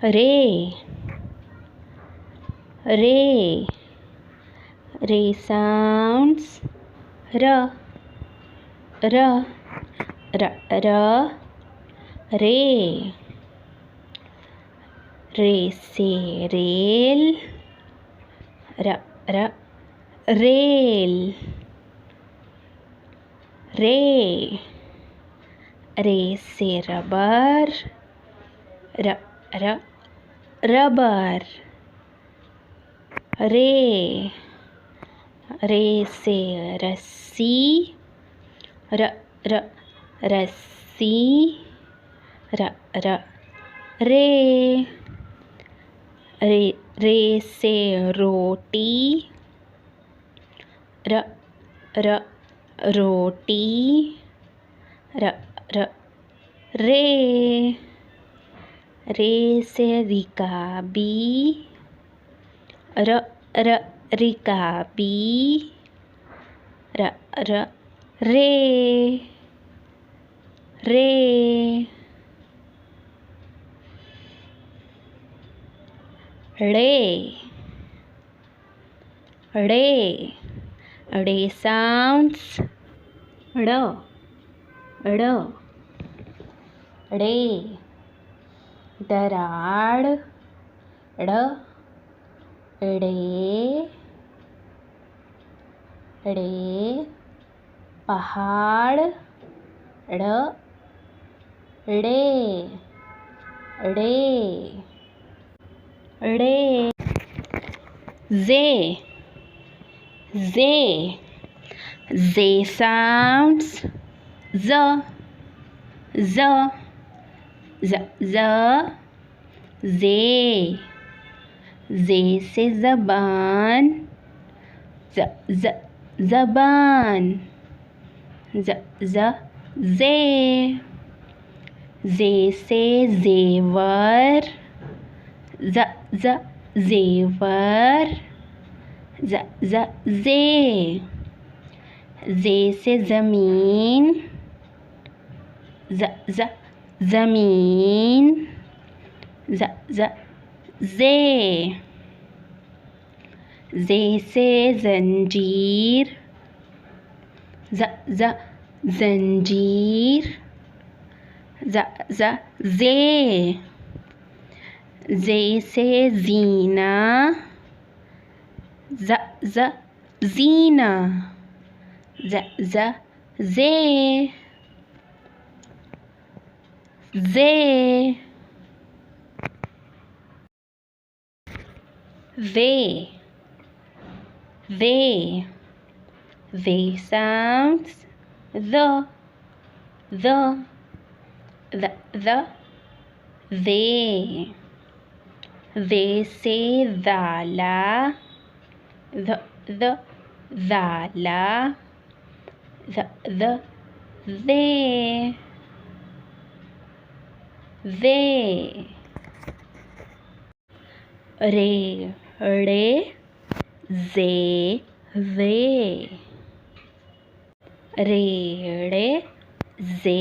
रे रे रे sounds र र र र रे रे से रेल र र रेल रे रे से रबर र र रबर रे रे से रस्सी र र रस्सी र र रे रे रे से रोटी र र रोटी र र रे रे से रिकाबी र र रिकाबी र र रे रे ड़े ड़े sounds ड़ ड़ ड़े दराड़ ड़ ड़े ड़े पहाड़ ड़ ड़े ड़े ड़े जे sounds z z z z जे से ज़बान ज ज ज़बान ज ज जे से ज़ेवर ज ज ज़ेवर ज ज जे से ज़मीन ज ज ज़मीन ज ज जे से ज़ंजीर ज ज ज़ंजीर ज ज जे से ज़ीना ज ज ज़ीना ज ज they sounds the they से दाला the दाला they रे जे रे जे